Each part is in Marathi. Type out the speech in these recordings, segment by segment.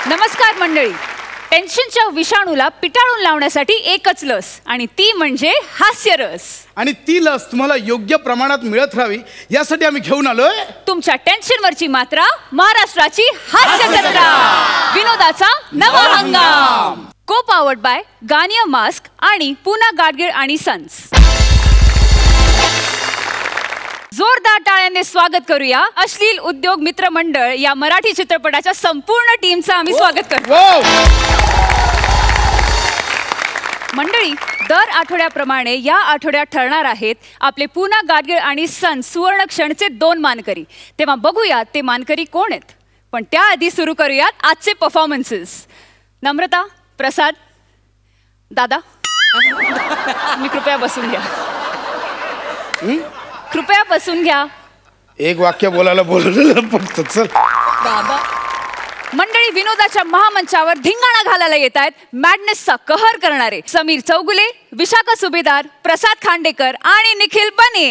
नमस्कार मंडळी. टेन्शनच्या विषाणूला पिटाळून लावण्यासाठी एकच लस आणि ती म्हणजे हास्यरस. आणि ती लस तुम्हाला योग्य प्रमाणात मिळत राहावी यासाठी आम्ही घेऊन आलोय तुमच्या टेन्शनवरची मात्रा महाराष्ट्राची हास्य जत्रा. विनोदाचा नवा हंगाम. को पॉवर्ड बाय गानिया मास्क आणि पूना गाडगीळ आणि सन्स. जोरदार टाळ्यांनी स्वागत करूया अश्लील उद्योग मित्र मंडळ या मराठी चित्रपटाच्या संपूर्ण टीमचं आम्ही स्वागत करतो. मंडळी, दर आठवड्याप्रमाणे या आठवड्यात ठरणार आहेत आपले पूना गाडगीळ आणि सन्स सुवर्ण क्षणचे 2 मानकरी. तेव्हा बघूया ते मानकरी कोण आहेत. पण त्याआधी सुरू करूयात आजचे परफॉर्मन्सेस. नम्रता, प्रसाद, दादा मी कृपया बसून घ्या. कृपया बसून घ्या. एक वाक्य बोलायला बोलवलेलं फक्त चल. दादा. मंडळी, विनोदाच्या महामंचावर धिंगाणा घालायला येत आहेत मॅडनेसचा कहर करणारे समीर चौगुले, विशाखा सुभेदार, प्रसाद खांडेकर आणि निखिल बने.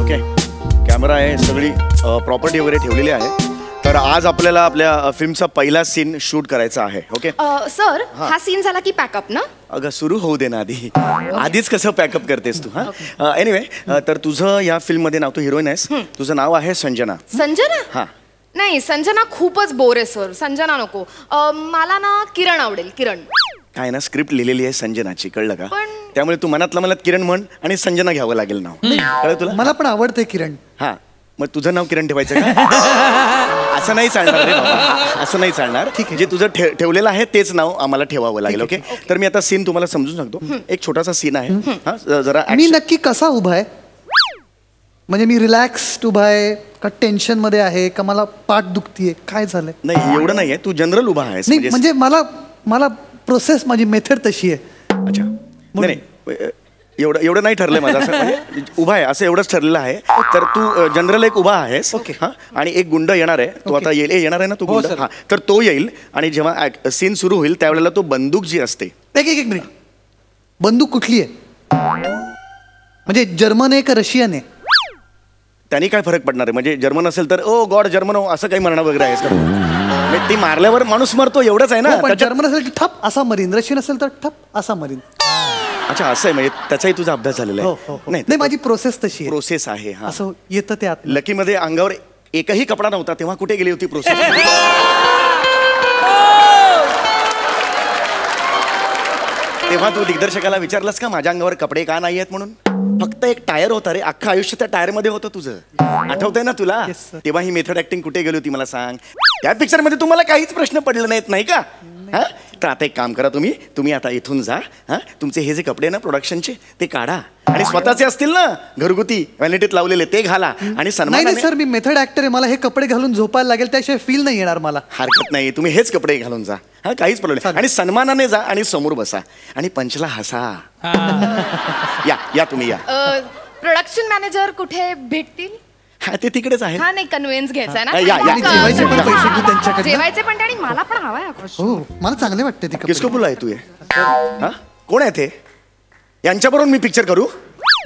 ओके, कॅमेरा आहे, सगळी प्रॉपर्टी वगैरे ठेवलेली आहे. तर आज आपल्याला आपल्या फिल्मचा पहिला सीन शूट करायचा आहे. ओके सर, हा सीन झाला की पॅकअप ना? अगं सुरू होऊ दे ना आधी. आधीच कसं पॅकअप करतेस तू? हा एनिवे, तर तुझं या फिल्म मध्ये नाव, तू हिरोईन आहेस, तुझं नाव आहे संजना. संजना? हा. नाही, संजना खूपच बोर आहे सर. संजना नको. मला ना किरण आवडेल. किरण. काय ना, स्क्रिप्ट लिहिलेली आहे संजनाची, कळलं का? त्यामुळे तू मनातल्या मनात किरण म्हण आणि संजना घ्यावं लागेल नाव. कळलं तुला? मला पण आवडते किरण. हा, मग तुझं नाव किरण ठेवायचं का? असं नाही चालणार रे बाबा, असं नाही चालणार. ठीक आहे, जे तुझं ठेवलेलं आहे तेच नाव आम्हाला ठेवावं लागेल. ओके, तर मी आता सीन तुम्हाला समजून सांगतो. एक छोटासा सीन आहे. हा, जरा मी नक्की कसा उभा आहे? म्हणजे मी रिलॅक्स्ड उभा आहे का टेन्शन मध्ये आहे का मला पाठ दुखतीये, काय झालंय? नाही, एवढं नाहीये, तू जनरल उभा आहेस. नाही म्हणजे मला प्रोसेस, माझी मेथड तशी आहे. अच्छा, नाही एवढं नाही ठरलंय माझं. असं म्हणजे उभा आहे असं एवढंच ठरलेलं आहे. तर तू जनरल एक उभा आहेस. ओके, हा, आणि एक गुंड येणार आहे. तो आता येणार आहे ना, तो गुंड. हा, तर तो येईल आणि जेव्हा सीन सुरू होईल त्यावेळेला तो बंदूक जी असते. एक मिनिट, बंदूक कुठली आहे? म्हणजे जर्मन आहे का रशियन आहे? त्यांनी काय फरक पडणार आहे? म्हणजे जर्मन असेल तर ओ गॉड जर्मन हो असं काही म्हणणं वगैरे आहेस का? ती मारल्यावर माणूस मरतो एवढंच आहे ना. जर्मन असेल तर ठप असा मरीन, रशियन असेल तर ठप असा मरीन. अच्छा, असं आहे, म्हणजे त्याचाही तुझा अभ्यास झालेला आहे? नाही, माझी प्रोसेस तशी आहे. प्रोसेस आहे. हा, असं येतं ते आत. लकी मध्ये अंगावर एकही कपडा नव्हता तेव्हा कुठे गेली होती प्रोसेस? तेव्हा तू दिग्दर्शकाला विचारलंस का माझ्या अंगावर कपडे का नाही आहेत म्हणून? फक्त एक टायर होता रे, अख्खं आयुष्य त्या टायर मध्ये होतं तुझं. आठवतंय ना तुला? तेव्हा ही मेथड ऍक्टिंग कुठे गेली होती मला सांग. त्या पिक्चर मध्ये तुम्हाला काहीच प्रश्न पडले नाहीत, नाही का? हा, तर आता एक काम करा, तुम्ही आता इथून जा. हा, तुमचे हे जे कपडे ना प्रोडक्शनचे ते काढा आणि स्वतःचे असतील ना घरगुती व्हॅनिटीत लावलेले ते घाला आणि सन्मान. नाही सर, मी मेथड ऍक्टर आहे, मला हे कपडे घालून झोपायला लागेल, त्याशिवाय फील नाही येणार मला. हरकत नाही, तुम्ही हेच कपडे घालून जा. हा, काहीच प्रॉब्लेम नाही. आणि सन्मानाने जा आणि समोर बसा आणि पंचला हसा. या तुम्ही या. प्रोडक्शन मॅनेजर कुठे भेटतील? हा, ते तिकडेच आहे. हा, नाही, कन्व्हेन्स घ्यायचा ना. जेवायचे पण पैसे घेऊ त्यांच्याकडे. जेवायचे पण, आणि मला पण हवाय. हो, मला चांगले वाटते ते. किसको बोलाय तू? हा, कोण आहे ते? यांच्याबरोबर मी पिक्चर करू?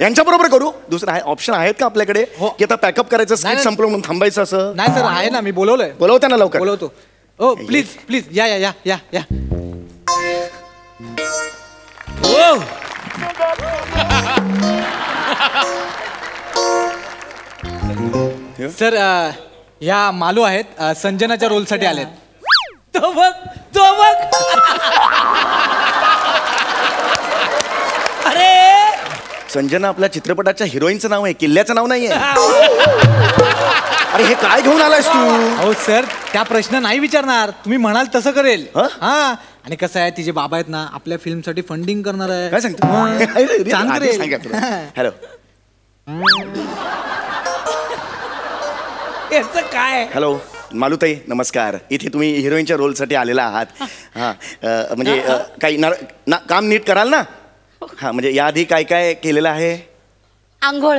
यांच्याबरोबर करू? दुसरा आहे ऑप्शन आहेत का आपल्याकडे की आता पॅकअप करायचं, स्क्रिप्ट संपलं म्हणून थांबायचं? असं नाही सर, आहे ना, मी बोलवलंय. बोलवते ना लवकर. बोलवतो. ओ प्लीज या या या या या. सर, ह्या मालू आहेत, संजनाच्या रोलसाठी आलेत. तो बघ. अरे, संजना आपल्या चित्रपटाच्या हिरोईनचं नाव आहे, किल्ल्याचं नाव नाहीये. अरे, हे काय घेऊन आलायस तू? हो सर, त्या प्रश्न नाही विचारणार, तुम्ही म्हणाल तसं करेल. हा, आणि कसं आहे, तिचे बाबा आहेत ना, आपल्या फिल्मसाठी फंडिंग करणार आहे. काय सांगतो? हॅलो, काय? हॅलो मालूताई, नमस्कार. इथे तुम्ही हिरोईनच्या रोलसाठी आलेला आहात. हा, म्हणजे काही काम नीट कराल ना? हा, म्हणजे याआधी काय काय केलेलं आहे? आंघोळ.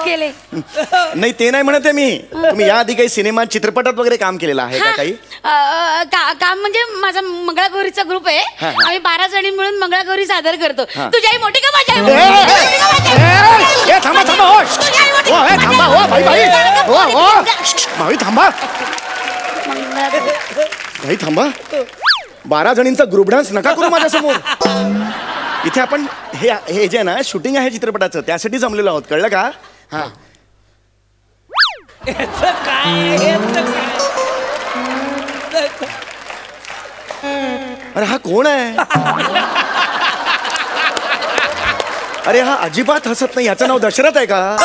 केले. नाही ते नाही म्हणते मी. तुम्ही याआधी काही सिनेमात चित्रपटात वगैरे काम केलेलं आहे का काही? काम म्हणजे माझा मंगळागौरीचा ग्रुप आहे. आम्ही 12 जणी मिळून मंगळागौरी सादर करतो. तुझी आई मोठी का माझी आई मोठी? थांबा थांबा थांबा भाई थांबा भाई थांबा. 12 जणींचा ग्रुप डान्स नका करू माझ्यासमोर. इथे आपण हे जे ना शूटिंग आहे चित्रपटाचं त्यासाठी जमलेलो आहोत, कळलं का? हा अरे हा कोण आहे? अरे हा अजिबात हसत नाही. याचं नाव दशरथ आहे का?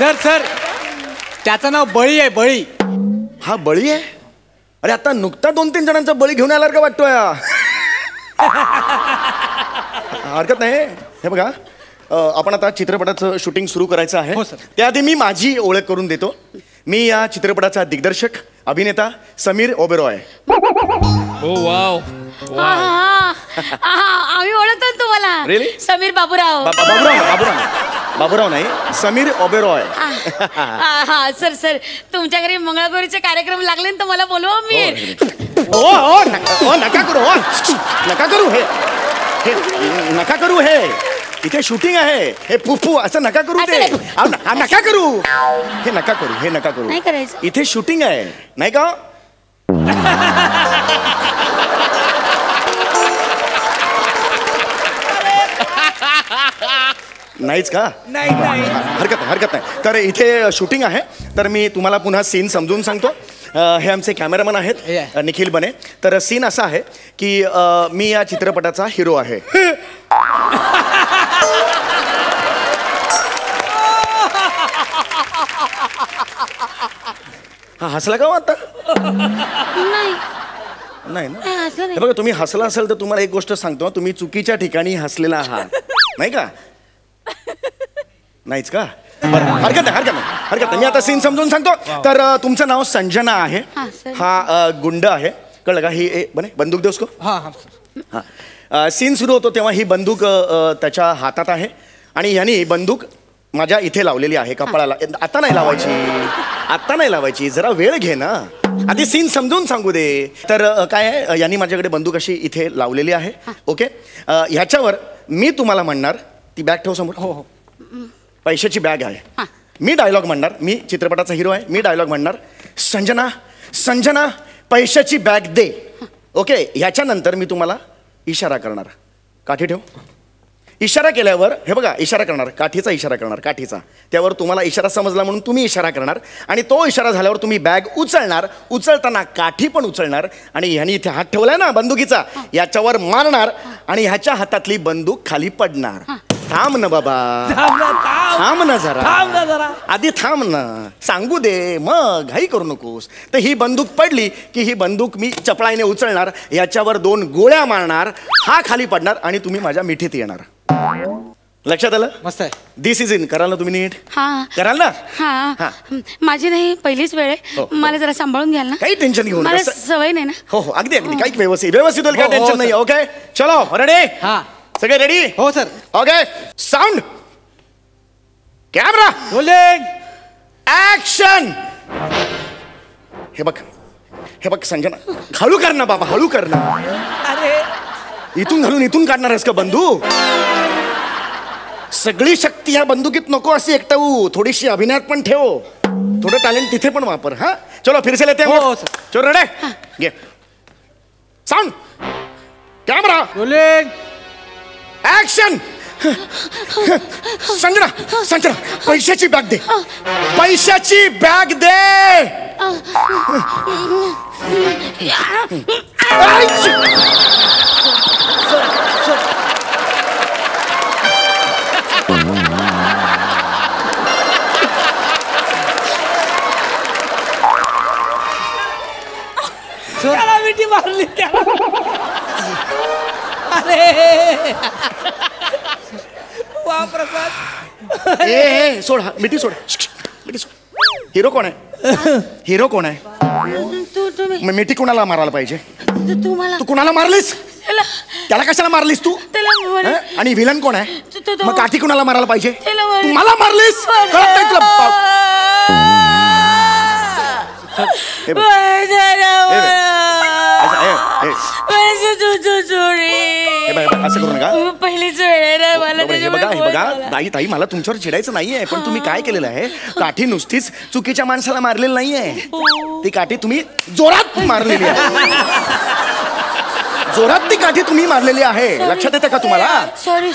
सर त्याचं नाव बळी आहे. बळी. हा बळी आहे? अरे आता नुकता 2-3 जणांचा बळी घेऊन आला का वाटतोय? हरकत नाही. हे बघा आपण आता चित्रपटाचं शूटिंग सुरू करायचं आहे. त्याआधी मी माझी ओळख करून देतो. मी या चित्रपटाचा दिग्दर्शक अभिनेता समीर ओबेरॉय. आम्ही ओळखतो तुम्हाला. Really? समीर बाबूराव. बाबूराव नाही, समीर ओबेरॉय. हा सर तुमच्या घरी मंगळागौरीचे कार्यक्रम लागले तर मला बोलवा. मी नका करू हे नका करू. हे इथे शूटिंग आहे. हे फुफू असं नका करू. ते नका करू. हे नका करू. नाही करायचं. इथे शूटिंग आहे नाही का? नाहीच का? नाही. हरकत नाही. तर इथे शूटिंग आहे. तर मी तुम्हाला पुन्हा सीन समजून सांगतो. हे आमचे कॅमेरामन आहेत निखिल बने. तर सीन असा आहे की मी या चित्रपटाचा हिरो आहे. हा हसला का आता? नाही ना. हे बघा तुम्ही हसला असेल तर तुम्हाला एक गोष्ट सांगतो. तुम्ही चुकीच्या ठिकाणी हसलेला आहात नाही का? नाहीच का? हरकत नाही. मी आता सीन समजून सांगतो. तर तुमचं नाव संजना आहे. हा गुंड आहे, कळलं का? ही बने बंदूक दे उसको. हा सीन सुरू होतो तेव्हा ही बंदूक त्याच्या हातात आहे आणि ह्यानी बंदूक माझ्या इथे लावलेली आहे कपाळाला. आता नाही लावायची. जरा वेळ घे ना. आधी सीन समजून सांगू दे. तर काय आहे, यांनी माझ्याकडे बंदूक अशी इथे लावलेली आहे. ओके. ह्याच्यावर मी तुम्हाला म्हणणार, ती बॅग ठेव समोर. हो. पैशाची बॅग आहे. मी डायलॉग म्हणणार. मी चित्रपटाचा हिरो आहे. मी डायलॉग म्हणणार, संजना पैशाची बॅग दे. ओके. ह्याच्यानंतर मी तुम्हाला इशारा करणार. काठी ठेव. इशारा केल्यावर हे बघा इशारा करणार, काठीचा इशारा करणार. काठीचा त्यावर तुम्हाला इशारा समजला म्हणून तुम्ही इशारा करणार आणि तो इशारा झाल्यावर तुम्ही बॅग उचलणार. उचलताना काठी पण उचलणार आणि ह्यानी इथे हात ठेवलाय ना बंदुकीचा, याच्यावर मारणार आणि ह्याच्या हातातली बंदूक खाली पडणार. थांब ना बाबा. थांब ना जरा. आधी थांब ना. सांगू दे मग. घाई करू नकोस. तर ही बंदूक पडली की ही बंदूक मी चपळाईने उचलणार. याच्यावर 2 गोळ्या मारणार. हा खाली पडणार आणि तुम्ही माझ्या मिठीत येणार. लक्षात आलं? मस्त आहे. दिस इज इन. कराल ना तुम्ही नीट? कराल ना? माझी नाही पहिलीच वेळ आहे. मला जरा सांभाळून घ्याल ना. काही टेन्शन घेऊन. मला सवय नाही ना. हो अगदी काही व्यवस्थित होईल. काही टेन्शन नाही. ओके चलो रेडी. सगळे रेडी? हो sir. Okay. Sound, camera, rolling, action. हे बघ संजना, हळू कर ना बाबा, हळू कर ना. अरे इथून घालून इथून काढणार आहेस का बंदूक? सगळी शक्ती ह्या बंदुकीत नको अशी एकटावू. थोडीशी अभिनयात पण ठेव. थोडं टॅलेंट तिथे पण वापर. हा चलो फिर से लेते हैं. हो सर. चलो रेडी. घे sound, camera, rolling, action. Sanjana पैशाची बॅग दे. पैशाची बॅग दे. त्याला मिठी मारली त्याला. अरे वा प्रसाद. ए सोड. मिठी सोड. मिठी सोड. हिरो कोण आहे? तुम्ही मिठी कुणाला मारायला पाहिजे? तुम्हाला तू कुणाला मारलीस? त्याला कशाला मारलीस तू त्याला हं? आणि विलन कोण आहे तो- मग काठी कुणाला मारायला पाहिजे त्याला तू मला मारलीस कळत नाही तुला हे बघ. हे बघ, असं करू नका पहिलीच वेळ आहे ना मला हे बघा ताई ताई मला तुमच्यावर चिडायचं नाहीये पण तुम्ही काय केलेलं आहे काठी नुसतीच चुकीच्या माणसाला मारलेली नाहीये ती काठी तुम्ही जोरात मारलेली आहे जोरात ती काठी तुम्ही मारलेली आहे लक्षात येते का तुम्हाला सॉरी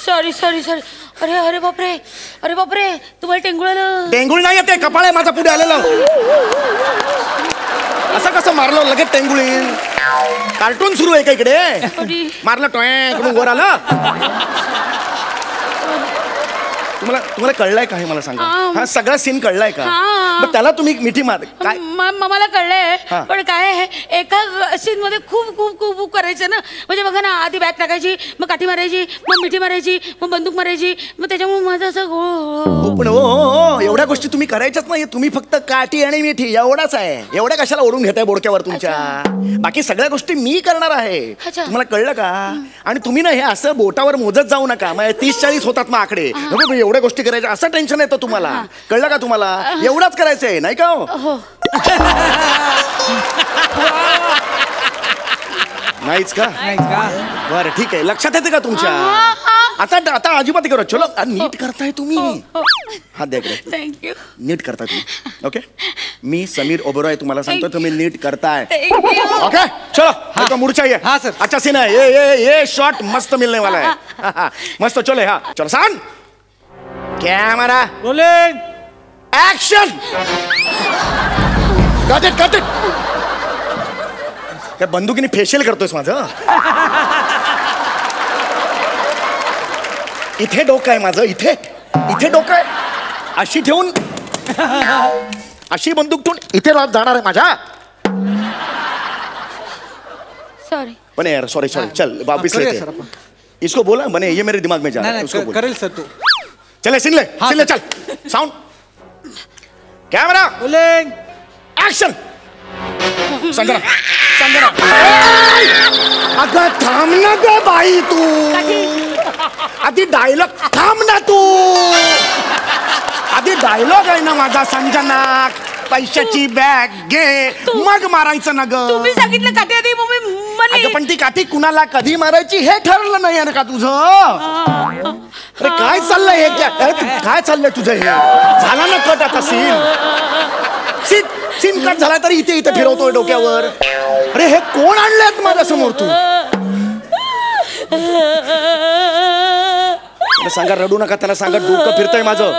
सॉरी सॉरी सॉरी अरे अरे बापरे तुम्हाला टेंगुळ आलं टेंगुळ नाही येते कपाळ आहे माझा पुढे आलेलं असं कसं मारलं लगेच टेंगुळ येईल कार्टून सुरू आहे का इकडे मारलं टोय कडून वर आलं तुम्हाला कळलंय का हे मला सांगा हा सगळा सीन कळलाय का मग त्याला तुम्ही मिठी मार काय मला कळलंय पण काय आहे एका सीन मध्ये खूप खूप खूप खूप करायचं ना म्हणजे बघा ना आधी बॅग टाकायची मग काठी मारायची मग मिठी मारायची मग बंदूक मारायची मग त्याच्यामुळे माझं असं पण हो एवढ्या गोष्टी तुम्ही करायच्याच नाही तुम्ही फक्त काठी आणि मिठी एवढाच आहे एवढ्या कशाला ओढून घेताय बोडक्यावर तुमच्या बाकी सगळ्या गोष्टी मी करणार आहे तुम्हाला कळलं का आणि तुम्ही ना हे असं बोटावर मोजत जाऊ नका मग 30-40 होतात मग आकडे एवढ्या गोष्टी करायच्या असं टेन्शन येतं तुम्हाला कळलं का तुम्हाला एवढाच करायचंय नाही का नाहीच का बरं ठीक आहे लक्षात येते का तुमच्या आता अजिबात करू चलो नीट करताय तुम्ही हात द्या थँक्यू नीट करताय तुम्ही ओके मी समीर ओबेरॉय तुम्हाला सांगतो तुम्ही नीट करताय ओके चलो मूड चाहिए हाँ सर अच्छा सीन है ये शॉट मस्त मिलने वाला है मस्त चलो हाँ चलो San camera rolling action cut it काय बंदुकीने फेशियल करतोयस माझं इथे डोकं आहे माझं इथे डोकं आहे अशी ठेवून अशी बंदूक ठेवून इथे जाणार आहे माझ्या सॉरी बने यार सॉरी चल वापिस लेते हैं इसको बोला बने ये मेरे दिमाग में जा रहा है उसको बोल करेल सर तू चले सिन ले चल sound camera rolling action Sanjana अगं थांब ना ग बाई तू आधी डायलॉग थांब ना तू आधी डायलॉग आहे ना माझा संजना पैशाची बॅग घे मग मारायचं ना ग तुम्ही सांगितलं काठी आधी मम्मी अगं पण ती काठी कुणाला कधी मारायची हे ठरलं नाही ना का तुझं अरे काय चाललंय हे काय चाललंय तुझं हे झाला ना कट आता सीन कट झाला तरी इथे फिरवतोय डोक्यावर अरे हे कोण आणलेत माझ्या समोर तू सांगा रडू नका त्याला सांगा डोकं फिरतंय माझं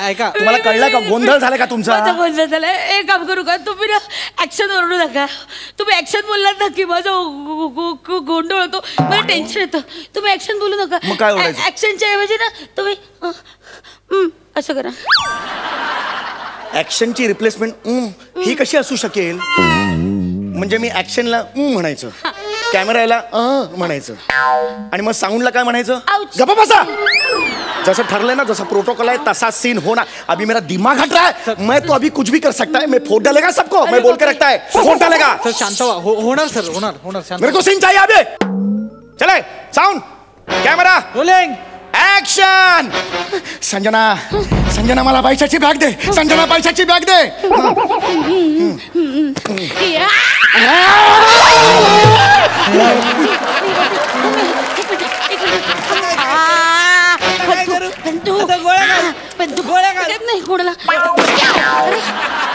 ऐका तुम्हाला कळलं का गोंधळ झालाय का तुमचा गोंधळ झालाय एक काम करू का तुम्ही ना ऍक्शन ओरडू नका तुम्ही ऍक्शन बोललात ना की माझं गोंधळ होतो मला टेन्शन येतं तुम्ही ऍक्शन बोलू नका मग काय ओरडायचं? ऍक्शनच्या ऐवजी ना तुम्ही असं करा ऍक्शनची रिप्लेसमेंट ही कशी असू शकेल म्हणजे मी ऍक्शनला म्हणायचं कॅमेराला म्हणायचं आणि मग साऊंडला काय म्हणायचं गप्पा बसा जैसा ठरले ना जैसा प्रोटोकॉल है तसा सीन होना अभी मेरा दिमाग हट रहा है मैं तो अभी कुछ भी कर सकता है मैं फोड़ डालेगा सबको मैं बोल के रखता है फोड़ डालेगा सर शांत व्हा होणार सर होणार शांत मेरे को सीन चाहिए अभी चले sound camera rolling action Sanjana मला पैशाची बॅग दे संजना पैशाची बॅग दे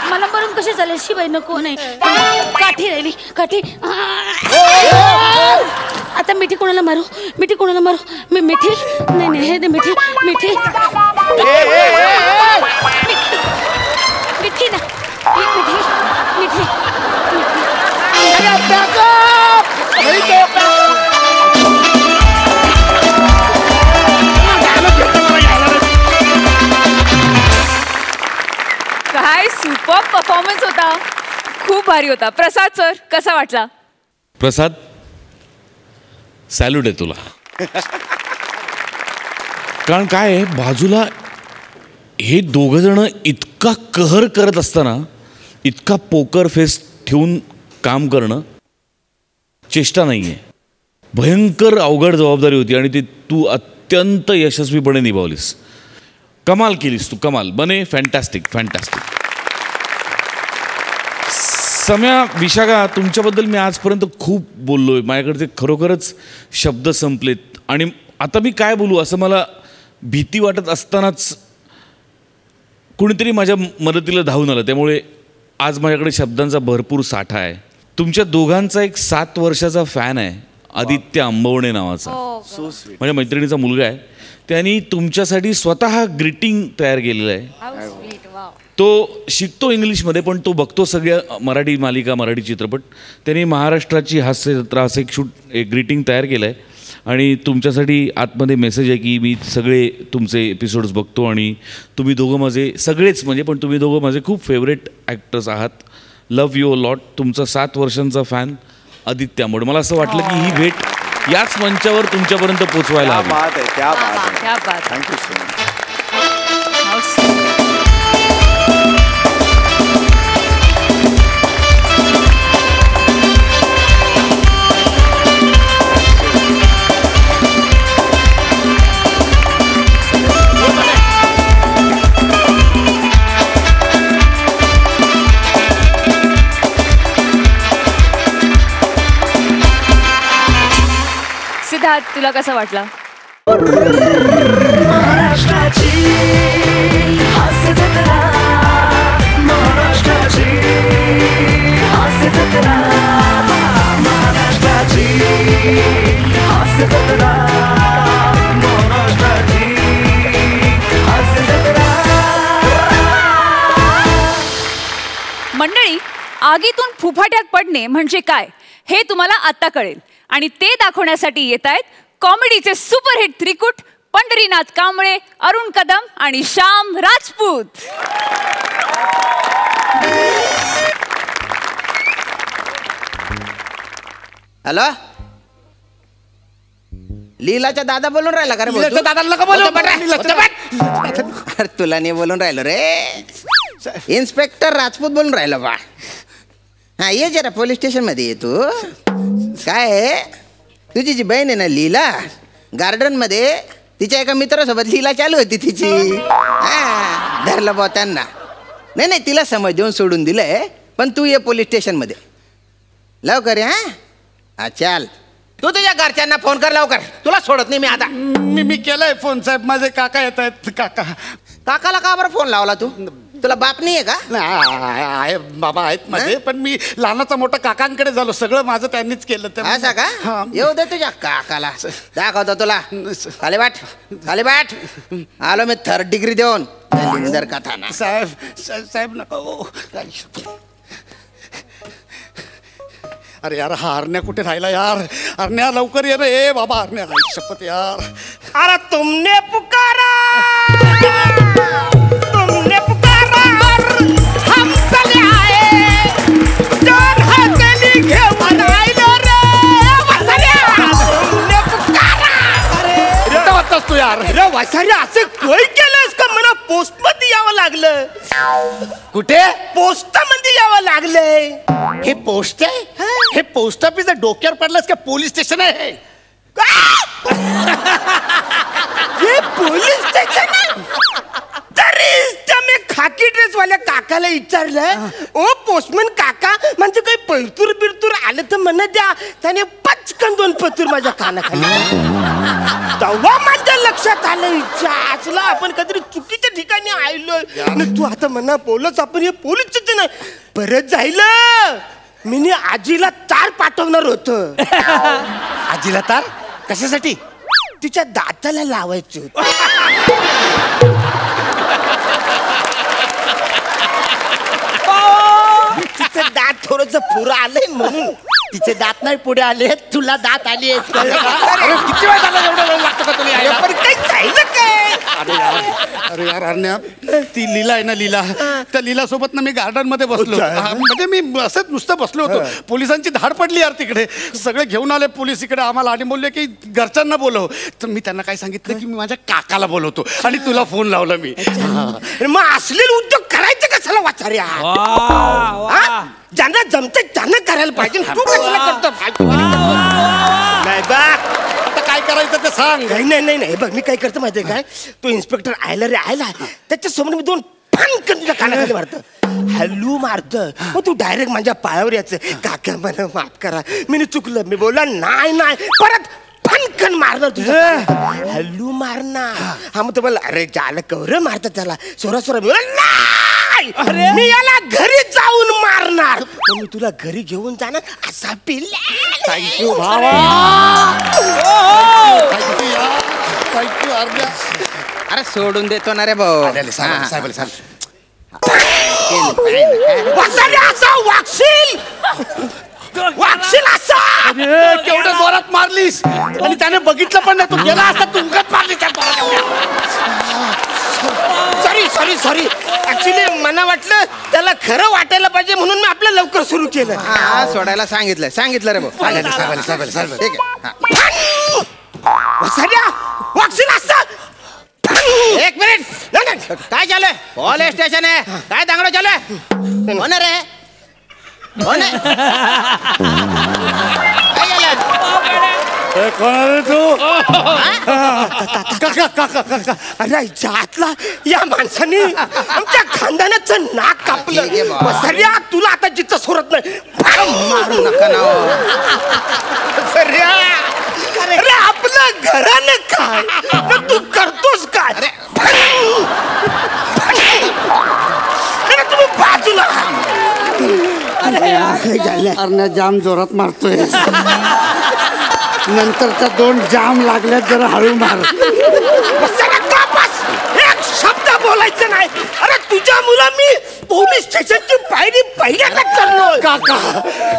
मला मरून कसे चालेल शिवाय नको नाही काठी राहिली काठी आता मिठी कोणाला मारू मी मिठी नाही हे मिठी मिठी मिठी ना मिठी काय सुपर परफॉर्मन्स होता खूप भारी होता प्रसाद सर कसा वाटला प्रसाद सॅल्यूट आहे तुला कारण काय आहे बाजूला हे दोघं जण इतका कहर करत असताना इतका पोकर फेस ठेवून काम करणं चेष्टा नाही आहे भयंकर अवघड जबाबदारी होती आणि ती तू अत्यंत यशस्वीपणे निभावलीस. कमाल केलीस तू, कमाल. बने फॅन्टॅस्टिक फॅन्टॅस्टिक. सम्या, विशाखा, तुमच्याबद्दल मी आजपर्यंत खूप बोललोय. माझ्याकडचे खरोखरच शब्द संपलेत आणि आता मी काय बोलू असं मला भीती वाटत असतानाच कुणीतरी माझ्या मदतीला धावून आलं. त्यामुळे आज माझ्याकडे शब्दांचा भरपूर साठा आहे. तुमच्या दोघांचा एक 7 वर्षाचा फॅन आहे, आदित्य आंबवणे नावाचा. माझ्या मैत्रिणीचा मुलगा आहे. त्यांनी तुमच्यासाठी स्वतः ग्रीटिंग तयार केलेलं आहे. तो शिकतो इंग्लिशमध्ये पण तो बघतो सगळ्या मराठी मालिका, मराठी चित्रपट. त्यांनी महाराष्ट्राची हास्य जत्रा असं एक ग्रीटिंग तयार केलं आहे आणि तुमच्यासाठी आतमध्ये मेसेज आहे की मी सगळे तुमचे एपिसोड्स बघतो आणि तुम्ही दोघं माझे सगळेच म्हणजे पण तुम्ही दोघं माझे खूप फेवरेट ॲक्टर्स आहात. Love you lot. तुमचा 7 वर्षांचा फॅन आदित्य आंबवणे. मला असं वाटलं की ही भेट याच मंचावर तुमच्यापर्यंत पोचवायला हवी. Thank you so much. सिद्धार्थ, तुला कसा वाटला? मंडळी, आगीतून फुफाट्यात पडणे म्हणजे काय हे तुम्हाला आता कळेल आणि ते दाखवण्यासाठी येत आहेत कॉमेडीचे सुपरहिट त्रिकूट पंढरीनाथ कांबळे, अरुण कदम आणि श्याम राजपूत. हॅलो, लीलाचा दादा बोलून राहिला का रे? अरे तुला नाही बोलून राहिलो रे, इन्स्पेक्टर राजपूत बोलून राहिला बा. हा, ये जरा पोलीस स्टेशन मध्ये ये. तू काय, तुझी जी बहीण आहे ना लीला, गार्डन मध्ये तिच्या एका मित्रासोबत लीला चालू होती तिची. हा, धरलं बा त्यांना. नाही नाही, तिला समज देऊन सोडून दिलंय, पण तू ये पोलीस स्टेशन मध्ये लवकर. हा चाल, तू तुझ्या घरच्यांना फोन कर लवकर, तुला सोडत नाही मी आता. मी केलंय फोन साहेब, माझे काका येत आहेत. काकाला का बरं फोन लावला तू? तुला बाप नाही आहे का? आहे बाबा, आहेत माझे, पण मी लहानाचा मोठा काकांकडे झालो. सगळं माझं त्यांनीच केलं. असं का? येऊ दे तुझ्या काकाला, दाखवतो तुला. खाली बाट, खाली बाट. आलो मी 3rd डिग्री देऊन कथा. साहेब नका. अरे यार, हा हरण्या कुठे राहिला यार? हरण्या लवकर ये रे. ए बाबा हरण्या, आई शपथ यार. अरे तुमने पुकारा, तुमने पुकारा, हम चले आए. जन हथेली घेऊन आयलो रे वसाऱ्या. तुमने पुकारा. अरे वाचतास तू यार. अरे वसाऱ्या, असं काय केलंस का? मला पोस्ट मध्ये यावं लागलं. कुठे? पोस्ट मध्ये यावं लागलंय. हे पोस्ट आहे? हे पोस्ट ऑफिस डोक्यावर पडलास का पोलीस स्टेशन आहे? हे पोलीस स्टेशन आहे? तरीच मी खाकी ड्रेस वाल्या काकाला विचारलं, ओ पोस्टमन काका, म्हणजे काही पैतूर बिरतूर आलं तर म्हणा द्या. त्याने पचकन 2 पतूर माझ्या कानाखाली. तेव्हा माझ्या लक्षात आलं, असला आपण कधी चुकीच्या ठिकाणी आलोय. तू आता म्हणा बोलच, आपण हे पोलीस स्टेशन आहे. परत जाईल मी आजीला तार पाठवणार होत. आजीला तार कशासाठी? तिच्या दाताला लावायची होती. तिचं दात थोडस पुरं आलंय म्हणून. तिचे दात नाही पुढे आले, तुला दात आली. किती वेळ झाला? एवढा वेळ लागतो का तुला यायला? अरे यार हरण्या, ती लीला आहे ना, लीला, त्या लीला सोबत ना मी गार्डन मध्ये बसलो. म्हणजे मी असंच नुसतं बसलो होतो. पोलिसांची धाड पडली यार तिकडे. सगळे घेऊन आले पोलीस इकडे आम्हाला आणि बोलले की घरच्यांना बोलव. तर मी त्यांना काय सांगितलं की मी माझ्या काकाला बोलवतो आणि तुला फोन लावला मी. मग असलेले उद्योग करायचे कशाला वाचार्या? ज्यांना जमते त्यांना करायला पाहिजे. तू कशाला करतो? नाही बा, सांग. नाही बघ मी काय करतो माहितीये काय, तो इन्स्पेक्टर आयला त्याच्या समोर मी 2 फणकन तुझ्या कानाखाली मारतं, हॅलू मारतं. मग तू डायरेक्ट माझ्या पायावर यायचं, काका मला माफ करा मी चुकलं. मी बोलला नाही परत फणकन मारणार तुझ्या हॅलू मारणार. हा मग तुम्हाला अरे ज्याला कवर मारतात त्याला सोरा मी नाही, मी याला घरी जाऊन मारणार. मी तुला घरी घेऊन जाणार असा पिल्ला. थँक्यू भावा, थँक्यू अर्ध्या. अरे सोडून देतो ना रे भाऊ. वागशील असा. केवढं जोरात मारलीस आणि त्याने बघितलं पण नाही. तू गेला असता तुमकत मारली त्या सॉरी ऍक्च्युली मला वाटलं त्याला खरं वाटायला पाहिजे म्हणून मी आपलं लवकर सुरू केलं. सोडायला सांगितलं रे भाऊ. ठीक आहे. वागशील असं. एक मिनिट, काय चालू आहे? पोलीस स्टेशन आहे, काय दांगडा चालू आहे? हो ना रे, हो ना. काय झालं? अरे जातला या माणसाने आमच्या खानदानाचं नाक कापलं. सर्या तुला आता जिथं सोडत नाही. मारू नका ना. सर्या अरे आपलं घरानं काय तू करतोस काय? अरे तुम्ही बाजूला. अरे जाम जोरात मारतोय. नंतरच्या 2 जाम लागल्यात, जरा हळू मार. एक शब्द बोलायचं नाही. अरे तुझ्या मुला मी पोलीस स्टेशनची पायरी पहिल्यांदा चढलो.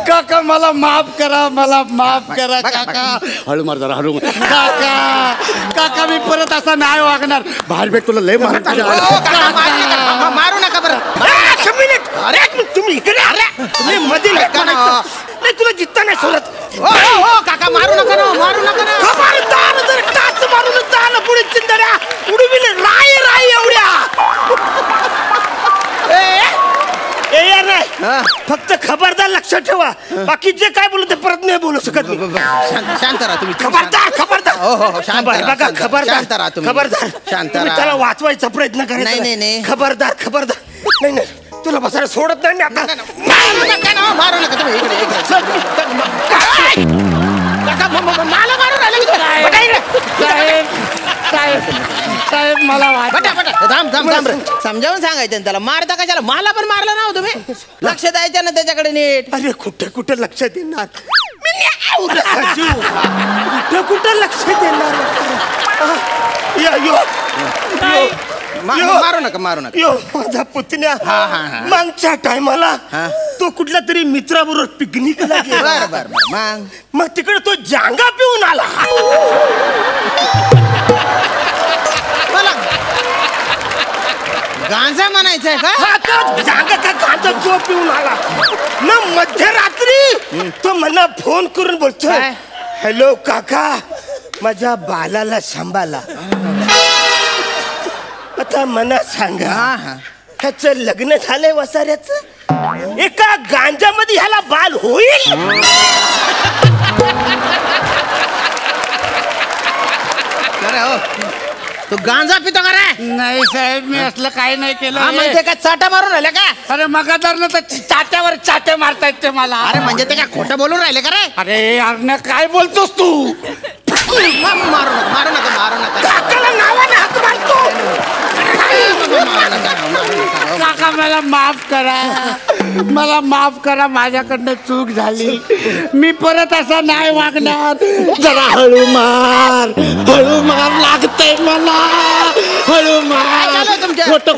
काका मला माफ करा काका. हळू मार जरा, हळू मार. काका मी परत असा नाही वागणार. बाहेर भेट तुला लय मारू नका बरं. अरे तुम्ही इकडे आल्या, तुम्ही मध्ये नाही तुला जित्ता नाही सोडत. हो काका, मारू नका ना. खबरदार जर टाच मारून झालं पुढे चिंदड्या उडविल राय एवढ्या. यार नाही, फक्त खबरदार लक्षात ठेवा. बाकी जे काय बोलू ते परत नाही बोलू शकत. शांत राहा तुम्ही. खबरदार. हो शांत बघा खबरदार शांत राहा. त्याला वाचवायचा प्रयत्न करायचा. नाही. खबरदार. नाही तुला बसायला सोडत नाही आता. मारू नका तुम्ही. मला मारून राहिले. साहेब मला थांब. समजावून सांगायचं त्याला. मारता कशाला? मला पण मारलं ना तुम्ही. लक्ष द्यायचं ना त्याच्याकडे नीट. अरे कुठं लक्ष देणार मी? कुठं लक्ष देणार? मारू नका. यो माझा पुतण्या मागच्या टायमाला तो कुठल्या तरी मित्राबरोबर पिकनिकला गेला. बरं. मग तिकडे तो जांगा पिऊन आला. मला गांजा म्हणायचंय का? जांगा का गांजा जो पिऊन आला ना मध्यरात्री. तो मला फोन करून बोलतोय, हॅलो काका माझ्या बालाला सांभाळा. आता मला सांगा, ह्याचं लग्न झालंय वसाऱ्याचं? एका गांजामध्ये ह्याला बाल होईल? तू गांजा पितो का रे? नाही साहेब, मी असलं काही नाही केलं. म्हणजे काय चाटा मारून राहिले का? अरे मगादारनं तर चाट्यावर चाटे मारतायत ते मला. अरे म्हणजे ते काय खोटं बोलून राहिले का रे? अरे अरे काय बोलतोस तू? मारू नका. काकाला नावाने हाक मारतो. काका मला माफ करा. माझ्याकडनं चूक झाली. मी परत असा नाही वागणार. जरा हळू मार लागतंय मला. हळू मार.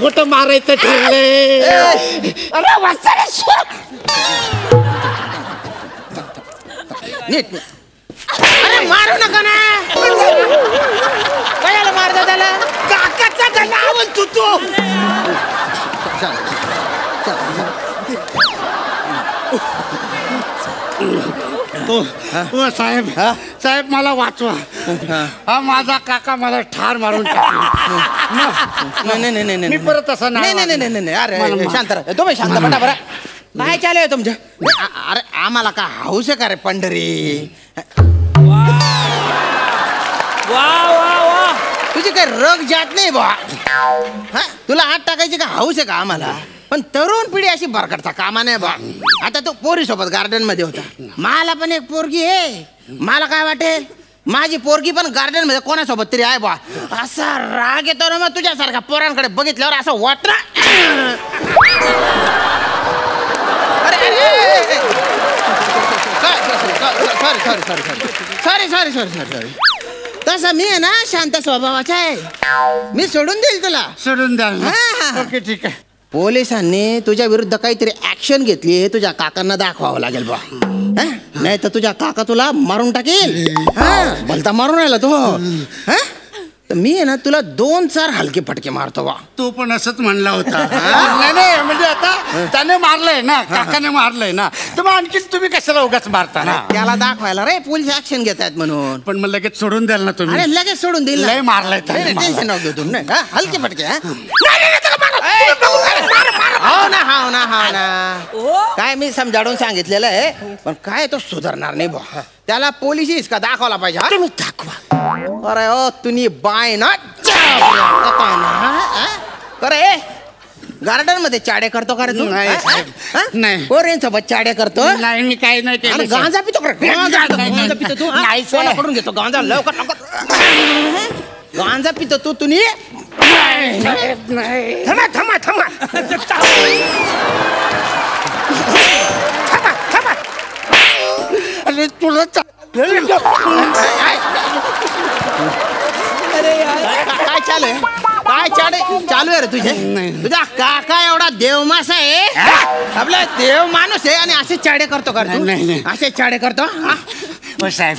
खोटं मारायचं ठरलंय. अरे वाचायला नीट. अरे मारू नका ना. कशाला मारतो त्याला? काकाचा गला आवडतो तो. साहेब मला वाचवा. हा माझा काका मला ठार मारून नाही. मी परत असं नाही. अरे शांत राहा तुम्ही. शांत पटा बरं. काय चालू आहे तुमच्या? अरे आम्हाला का हाऊस आहे का रे पंढरी? वा वा वा तुझी काही रग जात नाही बा. हा तुला हात टाकायची का हौस आहे का आम्हाला? पण तरुण पिढी अशी बरकटता कामा नाही बा. आता तो पोरी सोबत गार्डन मध्ये होता. मला पण एक पोरगी आहे. मला काय वाटेल माझी पोरगी पण गार्डन मध्ये कोणासोबत तरी आहे बा. असा राग येतो ना मग तुझ्यासारख्या पोरांकडे बघितल्यावर असं वाटलं. सॉरी तसं मी आहे ना शांत स्वभावाचा आहे. मी सोडून देईल तुला. सोडून द्याल? ओके ठीक आहे. पोलिसांनी तुझ्या विरुद्ध काहीतरी ऍक्शन घेतली हे तुझ्या काकांना दाखवावं लागेल बा. नाही तर तुझ्या काका तुला मारून टाकेल. भलता मारून राहिला तो. तर मी आहे ना तुला 2-4 हलके फटके मारतो बा. तो पण असंच म्हणला होता. नाही म्हणजे आता त्याने मारलंय ना, काकाने मारलंय ना, तर मग आणखीच तुम्ही कशाला उगाच मारता? त्याला दाखवायला रे पोलीस ऍक्शन घेत आहेत म्हणून. पण मग लगेच सोडून द्याल ना तुम्ही? अरे लगेच सोडून देईल. लय मारलंय टेन्शन नको तू. हलके फटके. हो ना काय मी समजावून सांगितलेलं आहे. पण काय तो सुधारणार नाही बा. त्याला पोलिस का दाखवला पाहिजे. तुम्ही दाखवा. अरे ओ तुम्ही बाय ना अरे गार्डन मध्ये चाडे करतो का रे तू? नाही. पोरींसोबत चाडे करतो? नाही मी काही नाही केलं. गांजा पितो का? गांजा पितो तू? कोणाकडून घेतो गांजा? लवकर गांजा पितो तू? तुम्ही थांबा अरे तुला काय चालू आहे रे तुझे? तुझा काका एवढा देवमास आहे. आपला देव माणूस आहे आणि असे चाडे करतो का तू? नाही. असे चाडे करतो? हो साहेब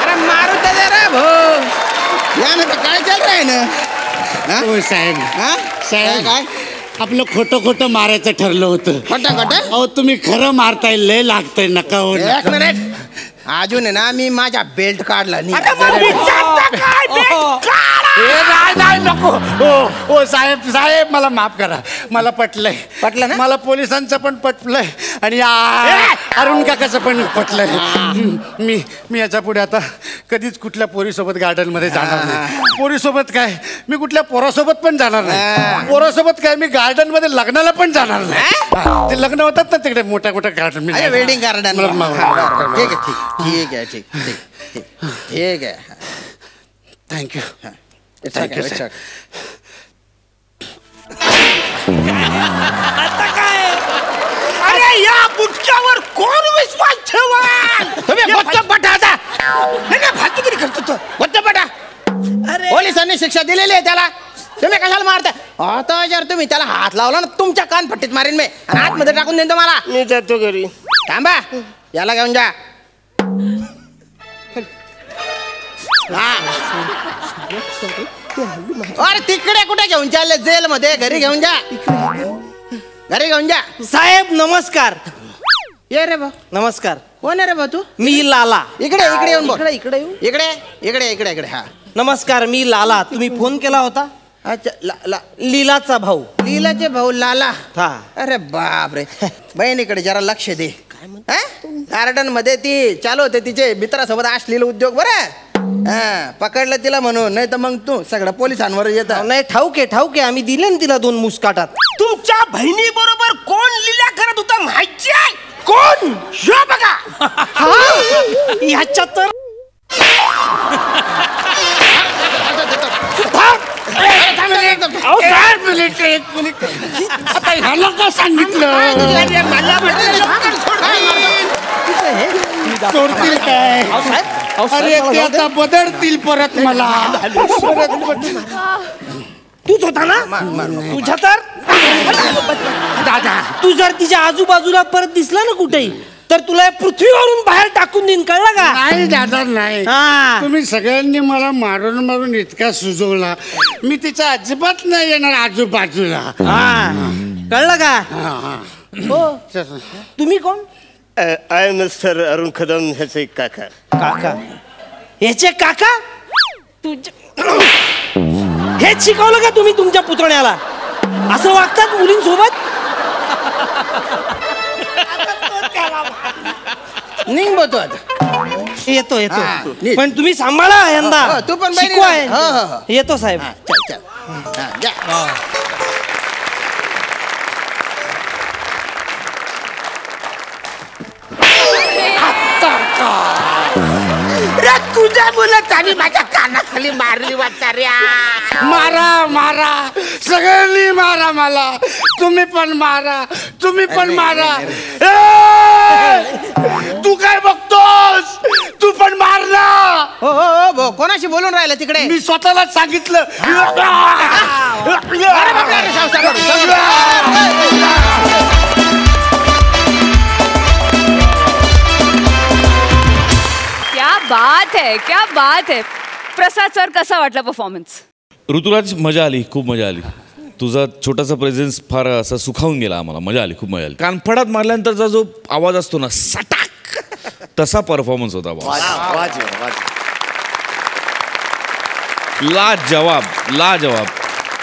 अरे मारू दे रे भाऊ. यानं काय चालू आहे ना? हो साहेब. साहेब काय आपलं खोटं मारायचं ठरलं होतं. खोटं? अहो तुम्ही खरं मारताय. लय लागतंय. नका हो. एक मिनिट. अजून आहे ना मी माझा बेल्ट काढला नाही. नको. हो साहेब मला माफ करा. मला पटलंय. पटलं ना? मला पोलिसांचं पण पटलंय आणि अरुण काकाचं पण पटलंय. मी याच्या पुढे आता कधीच कुठल्या पोरीसोबत गार्डन मध्ये जाणार नाही. पोरीसोबत काय मी कुठल्या पोरासोबत पण जाणार नाही. पोरासोबत काय मी गार्डन मध्ये लग्नाला पण जाणार नाही. ते लग्न होतात ना तिकडे मोठ्या गार्डन. Wedding garden. ठीक आहे. थँक्यू. आता काय? अरे या बुटक्यावर कोण विश्वास ठेवाल? तुम्ही बटा फालतूगिरी करतो तो. बटा पोलिसांनी शिक्षा दिलेली आहे त्याला. तुम्ही कशाला मारता? आता जर तुम्ही त्याला हात लावला ना तुमच्या कानपट्टीत मारीन मी आणि आतमध्ये टाकून देतो. मला मी जातो घरी. थांबा. याला घेऊन जा. अरे तिकडे कुठे घेऊन चालले? जेल मध्ये. घरी घेऊन जा. साहेब नमस्कार. ये रे बा. नमस्कार. कोण आहे रे बा तू? मी लाला. इकडे येऊन बोल. इकडे. हा नमस्कार मी लाला. तुम्ही फोन केला होता? अच्छा लीलाचा भाऊ. लीलाचे भाऊ लाला. हा. अरे बाप रे. बहिणीकडे जरा लक्ष दे. गार्डन मध्ये ती चालू होते तिचे मित्रासोबत असलेला उद्योग. बरं पकडलं तिला म्हणून. नाही तर मग तू सगळं पोलिसांवर येत. नाही ठाऊके आम्ही दिले ना तिला 2 मुस्काटात. तुमच्या बहिणी बरोबर कोण लीला करत होता माहिती आहे? कोण? बघा ह्याच्या तर आता ह्याला का सांगितलं? सोडतील काय? अरे ते आता बदलतील परत. मला तूच होता ना? तुझ्या तर दादा तू जर तिच्या आजूबाजूला परत दिसला ना कुठेही तर तुला पृथ्वीवरून बाहेर टाकून देईन. कळलं का? नाही दादा नाही. तुम्ही सगळ्यांनी मला मारून इतका सुजवला. मी तिच्या अजिबात नाही येणार आजूबाजूला. कळलं का? हो. तुम्ही कोण? आय मिस्टर अरुण कदम ह्याचे काका. काका? ह्याचे काका? हेच शिकवलं का तुम्ही तुमच्या पुतण्याला? असं वागतात मुलींसोबत? निघतो आता. येतो येतो नीट. पण तुम्ही सांभाळा यंदा हो, तू पण बहिणी शिकवाय. हो, हो, हो. येतो साहेब चल चल हा, जा. रे, तुझ्या मुलाने माझ्या कानाखाली मारली वाचाऱ्या. मारा मारा सगळ्यांनी मारा मला. तुम्ही पण मारा, तुम्ही पण मारा. तू काय बघतोस? तू पण मार ना. हो हो हो भाऊ, कोणाशी बोलून राहिलं तिकडे? मी स्वतःलाच सांगितलं. क्या बात है. प्रसाद सर, कसा वाटला परफॉर्मन्स? ऋतुराज, मजा आली, खूप मजा आली. तुझा छोटासा प्रेझेन्स फार असा सुखावून गेला आम्हाला. मजा आली, खूप मजा आली. कानफडात मारल्यानंतरचा जो आवाज असतो ना, सटाक, तसा परफॉर्मन्स होता. लाजवाब.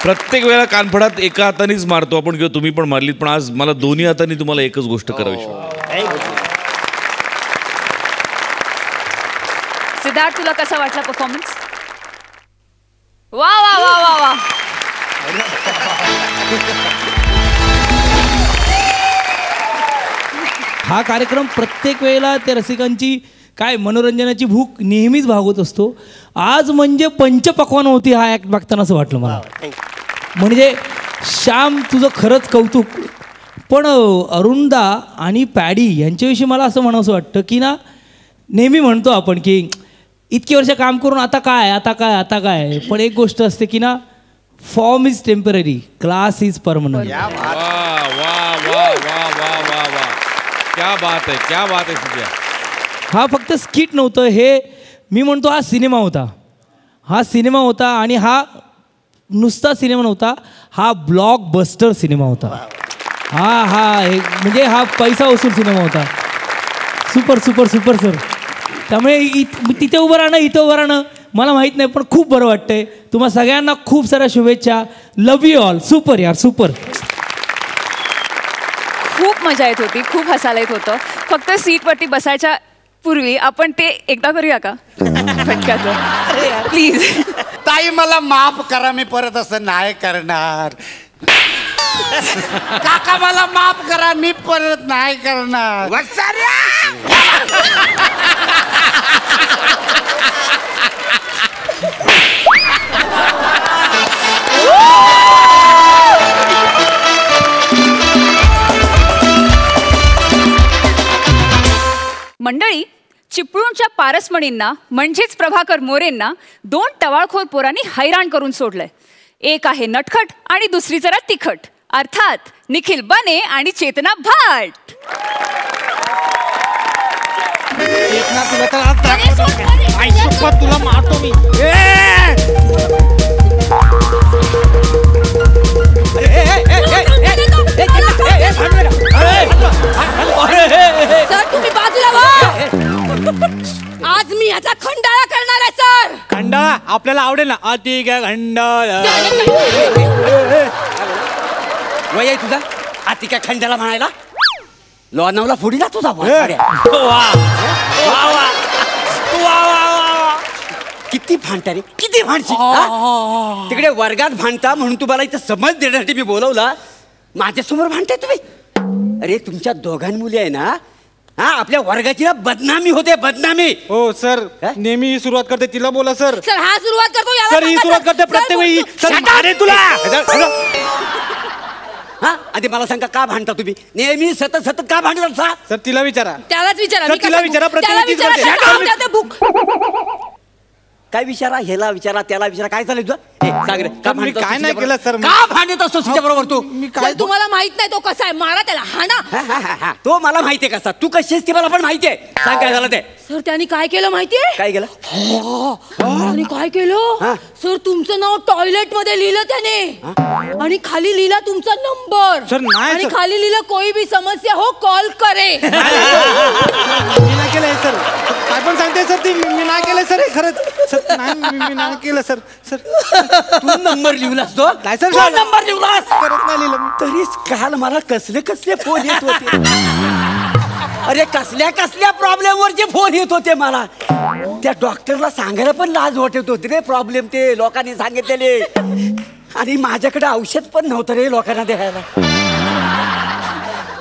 प्रत्येक वेळेला कानफडात एका हातानेच मारतो आपण, किंवा तुम्ही पण मारलीत, पण आज मला दोन्ही हातांनी तुम्हाला एकच गोष्ट करावीशी वाटते. सिद्धार्थ, तुला कसा वाटला परफॉर्मन्स? वा वा वा वा वा. हा कार्यक्रम प्रत्येक वेळेला त्या रसिकांची काय मनोरंजनाची भूक नेहमीच भागवत असतो. आज म्हणजे पंचपक्वान्न होती हा ॲक्ट बघताना असं वाटलं मला. म्हणजे श्याम, तुझं खरंच कौतुक. पण अरुणदा आणि पॅडी यांच्याविषयी मला असं म्हणावंसं वाटतं की ना, नेहमी म्हणतो आपण की इतकी वर्ष काम करून आता काय, पण एक गोष्ट असते की ना, form is temporary, class is permanent. क्या बात है सुद्या. हा फक्त स्किट नव्हतं, हे मी म्हणतो हा सिनेमा होता. आणि हा नुसता सिनेमा नव्हता, हा ब्लॉकबस्टर सिनेमा होता. म्हणजे हा पैसा वसूल सिनेमा होता. Super sir. त्यामुळे तिथे उभं राहणं, इथं उभं राहणं मला माहीत नाही, पण खूप बरं वाटतंय. तुम्हा सगळ्यांना खूप साऱ्या शुभेच्छा. Love you all. सुपर यार, सुपर. खूप मजा येत होती, खूप हसायला येत होतं. फक्त सीटवरती बसायच्या पूर्वी आपण ते एकदा करूया का? प्लीज. ताई, मला माफ करा, मी परत असं नाही करणार. काका, मला माफ करा, मी परत नाही करणार. मंडळी, चिपळूणच्या पारसमणींना म्हणजेच प्रभाकर मोरेंना 2 टवाळखोर पोरांनी हैराण करून सोडलंय. एक आहे नटखट आणि दुसरी जरा तिखट, अर्थात निखिल बने आणि चेतना भाट. तुला मारतो मी. सर, तुम्ही बाजूला वा. आज मी याचा खंडाळा करणार आहे सर. खंडाळा आपल्याला आवडेल ना. अति खंडाळा. वय आहे तुझा अति काय खंडाला म्हणायला? लोणावला फोडीला तुझा. किती भांडता रे, किती भांडशी. तिकडे वर्गात भांडता म्हणून तुम्हाला इथं समज देण्यासाठी मी बोलवला. माझ्यासमोर भांडताय तुम्ही? अरे, तुमच्या दोघांमुळे आहे ना, आपल्या वर्गाची ना बदनामी होते, बदनामी. हो सर, नेहमी ही सुरुवात करते, तिला बोला सर. सर, हा सुरुवात करतो. सर, ही सुरुवात करते प्रत्येक वेळी. अरे तुला आधी मला सांगा, का भांडता तुम्ही नेहमी? सतत का भांडत असा? सर, तिला विचारा. त्यालाच विचारा. तिला विचारा. प्रत्येक काय विचारा? ह्याला विचारा, त्याला विचारा. काय चालेल तुझं? मी काय नाही केलं सर. का भांडत असतो तुझ्या बरोबर तू? तुम्हाला माहित नाही तो कसा आहे. मारा त्याला, हाणा. तो मला माहितीये कसा. तू कशी आहेस ते मला पण माहितीये. सांग काय झालं ते. सर, त्यांनी काय केलं माहितीये? काय केलं? आणि काय केलं सर, तुमचं नाव टॉयलेट मध्ये लिहिलं त्याने, आणि खाली लिहिला तुमचा नंबर. सर नाही, आणि खाली लिहिलं कोई भी समस्या हो कॉल करे. मी नाही केलंय सर. काय पण सांगते सर ती. मी नाही केलंय सर, खरंच सर. मी नाही केलं सर. तू नंबर लिहिलास तो? काय सर, नंबर लिहिलास? करत नाही लिहिलं. तरीच काल मला कसले फोन येत होते. अरे कसल्या कसल्या प्रॉब्लेम वरचे फोन येत होते मला. त्या डॉक्टरला सांगायला पण लाज वाटत होती रे प्रॉब्लेम ते लोकांनी सांगितलेले. आणि माझ्याकडे औषध पण नव्हतं रे लोकांना द्यायला.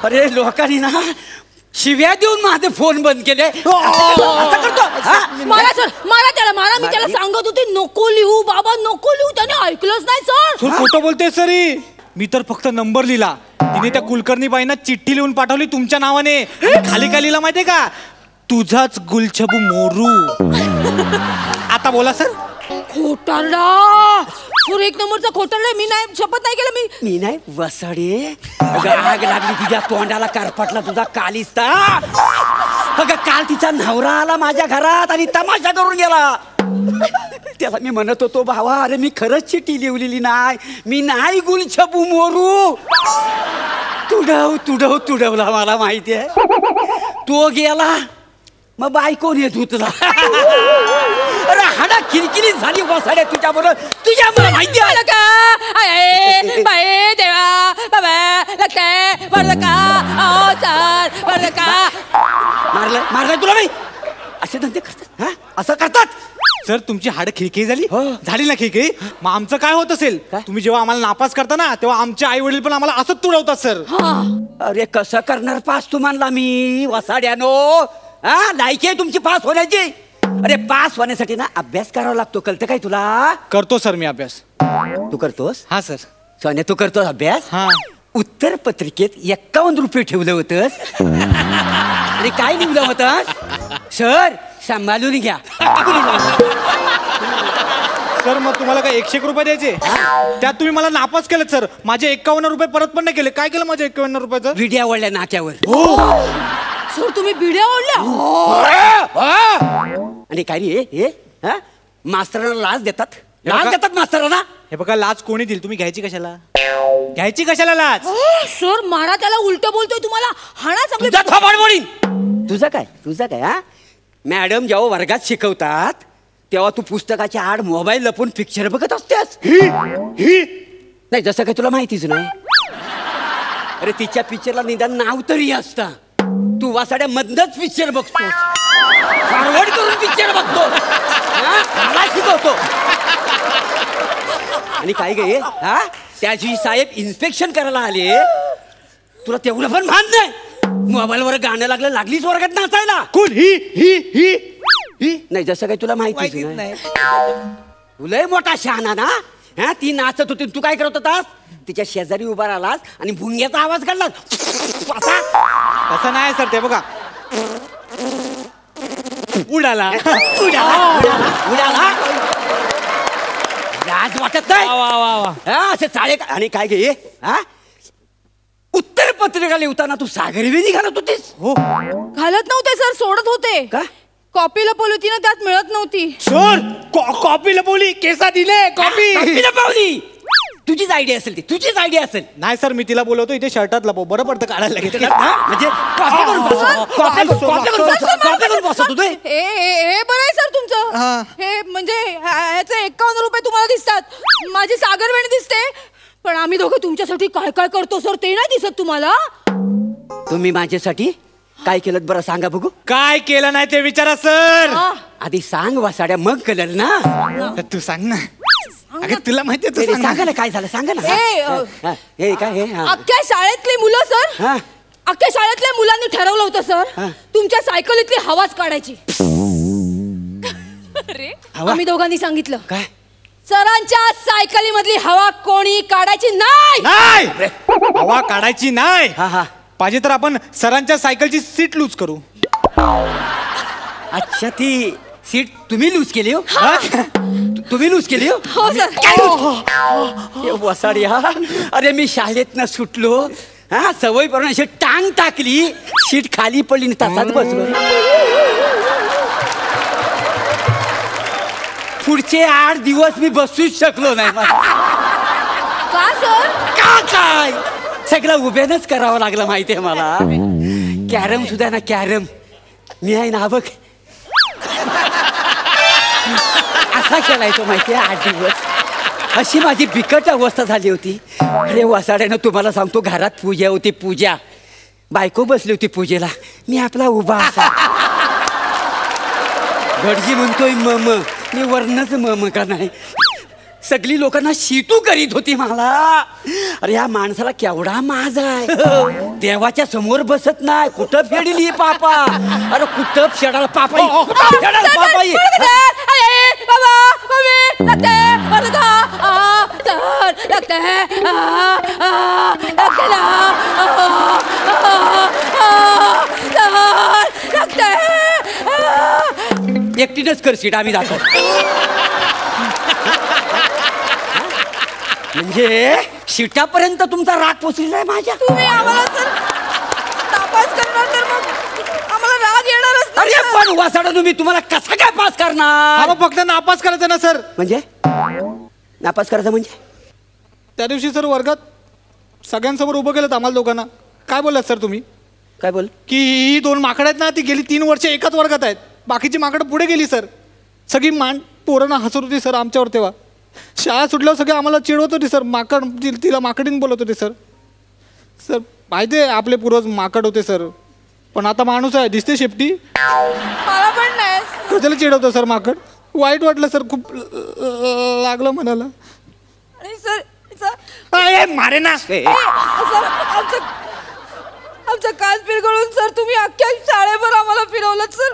अरे लोकांनी ना शिव्या देऊन माझे फोन बंद केले. असं करतो मारा सर, मारा त्याला, मारा. मी त्याला सांगत होते नको लिहू बाबा, नको लिहू. त्याने ऐकलंच नाही सर. तू खोटं बोलते सरी. मी तर फक्त नंबर लिहिला. तिने त्या कुलकर्णी बाईंना चिठ्ठी लिहून पाठवली तुमच्या नावाने. खाली काय लिहिला माहितीये का? तुझाच गुलछबू मोरू. आता बोला सर. खोटारडा सर, एक नंबरचा खोटारडा. मी नाही, शपथ नाही केलं मी नाही. वसाडे आग लागली तुझ्या तोंडाला, कारपटला तुझा कालिस्ता. अगं काल तिचा नवरा आला माझ्या घरात आणि तमाशा करून गेला. त्याला मी म्हणत होतो भावा अरे मी खरंच चिठ्ठी लिहिलेली नाही, मी नाही गुलछबू मोरू. तुडवला मला माहिती आहे. तो गेला मग बायकोन येत तुला. अरे हाडा किरकिरी झाली वसाड्या तुझ्या बरोबर. तुझ्या मला माहिती आहे का बाई देवा बाबा लगते बरं का ओ सर बरं का. मारलंय तुला बाई. असे धंदे करतात हा, असं करतात. सर तुमची हाड खिळखिळी झाली ना खिळखिळी. मग आमचं काय होत असेल? तुम्ही जेव्हा आम्हाला नापास करता ना तेव्हा आमचे आई वडील पण आम्हाला असंच तुडवतात सर. अरे कसं करणार पास तुम्हाला मी वसाड्यानो. हा लायकी आहे तुमची पास होण्याची. अरे पास होण्यासाठी ना अभ्यास करावा लागतो, कळतं काय तुला? करतो सर मी अभ्यास. तू करतोस? हा सर. सोन्या तू करतोस अभ्यास? हा. उत्तर पत्रिकेत 51 रुपये ठेवलं होतंस आणि काय लिहिलं होतंस? सर सांभाळून घ्या. सर मग तुम्हाला काय 101 रुपये द्यायचे? त्यात तुम्ही मला नापास केलं सर. माझे 51 रुपये परत पण नाही केले. काय केलं माझ्या 51 रुपयाचं? विड्या ओढल्या नाक्यावर. सर तुम्ही बिड्या ओढल्या? आणि काय रे हे मास्तरांना लाच देतात मास्तरांना. हे बघा लाच कोणी दिली, तुम्ही घ्यायची कशाला? लाच? सर मारा त्याला, उलट बोलतोय तुम्हाला. हाणा चांगली. तुझं काय हा? मॅडम जेव्हा वर्गात शिकवतात तेव्हा तू पुस्तकाच्या आड मोबाईल लपून पिक्चर बघत असतेस. नाही जसं काय तुला माहितीच नाही. अरे तिच्या पिक्चरला निदान नाव तरी असतं. तू वासाड्या मधनच पिक्चर बघतो, फॉरवर्ड करून पिक्चर बघतो, मला शिकवतो. आणि काय गे हा त्याची साहेब इन्स्पेक्शन करायला आले, तुला तेवढं पण भान नाही. मोबाईलवर गाणं लागलीच वर्गात नाचायला. कोण ही नाही जसं काही तुला माहितीच नाही. तुला मोठा शहाणा ना. हा ती नाचत होती, तू काय करत होतास? तिच्या शेजारी उभा राहिलास आणि भुंग्याचा आवाज काढलास. तसं नाही सर. ते बघा उडाला. लाज वाटत नाही असे चाळे. आणि काय घे हा उत्तर पत्रिका लिहिताना तू सागरवेणी घालत होतीस? हो घालत नव्हते सर, सोडत होते. का? कॉपी लपवली ना, त्यात मिळत नव्हती. सर कॉपी लपवली, केसा दिले कॉपी लपवली. तुझीच आयडिया असेल ती, तुझीच आयडिया असेल. नाही सर मी तिला बोलवतो इथे शर्टात लपव, बरं पडतं काढायला लागेल. म्हणजे हे बरं आहे सर तुमचं. हे म्हणजे ह्याचे 51 रुपये तुम्हाला दिसतात, माझी सागरवेणी दिसते. पण आम्ही दोघं तुमच्यासाठी काय काय करतो सर ते नाही दिसत तुम्हाला. तुम्ही माझ्यासाठी काय केलं बरं सांगा बघू. काय केलं नाही ते विचारा सर. आधी सांग वासाड्या, मग कळलं ना. तू सांग ना. अगं तुला माहिती आहे, सांगा ना काय झालं, सांगा ना. हे काय हे अख्ख्या शाळेतली मुलं सर, अख्ख्या शाळेतल्या मुलांनी ठरवलं होतं सर तुमच्या सायकलीतली हवाच काढायची. आम्ही दोघांनी सांगितलं काय? सरांच्या सायकली मधली हवा कोणी काढायची नाही. हवा काढायची नाही. पाहिजे तर आपण सरांच्या सायकलची सीट लूज करू. अच्छा ती सीट तुम्ही लूज केली हो? तुम्ही लूज केली हो सर. वसाडी हा. अरे मी शाळेतनं सुटलो हा, सवय करून अशी टांग टाकली, सीट खाली पडली आणि तसाच बसलो. पुढचे 8 दिवस मी बसूच शकलो नाही. का सर? का काय सगळं उभ्यानच करावं लागलं माहितीये मला. कॅरम सुद्धा ना, कॅरम मी आहे ना बघ असा खेळायचो माहितीये 8 दिवस. अशी माझी बिकट अवस्था झाली होती. अरे वासाड्यानं तुम्हाला सांगतो, घरात पूजा होती, पूजा. बायको बसली होती पूजेला, मी आपला उभा असा. भटजी म्हणतोय मम, मी वर्णच मम का नाही. सगळी लोकांना शितू करीत होती मला. अरे या माणसाला केवढा माज आहे, देवाच्या समोर बसत नाही. कुठं फेडली पापा, अरे कुठं फेडाल पापा, फेडाल पापा. एकटीनच करशील, आम्ही जातो. म्हणजे शिटापर्यंत तुमचा राग पोचलेला आहे माझ्या. तुम्ही आम्हाला जर नापास करणार तर मग आम्हाला राग येणारच. अरे पण वासाडा तुम्ही, तुम्हाला कसा काय पास करणार? फक्त नापास करायचं ना सर. म्हणजे नापास करायचं म्हणजे? त्या दिवशी सर वर्गात सगळ्यांसमोर उभं केलं आम्हाला दोघांना. काय बोललात सर तुम्ही? काय बोल? की ही 2 माकडं आहेत ना, ती गेली 3 वर्ष एकाच वर्गात आहेत. बाकीची माकडं पुढे गेली सर. सगळी पोरांना हसत होती सर आमच्यावर. तेव्हा शाळा सुटल्यावर सगळे आम्हाला चिडवत होती सर. माकड, तिला माकडीन बोलत होते सर. सर माहिती आहे आपले पूर्वज माकड होते सर, पण आता माणूस आहे, दिसते शेपटी. मला पण नाही. कशाला चिडवतो सर माकड? वाईट वाटलं सर, खूप लागलं म्हणाला. आणि सर मारे ना आमचा कान पिरगळून सर तुम्ही अख्ख्या शाळेभर आम्हाला फिरवलं सर.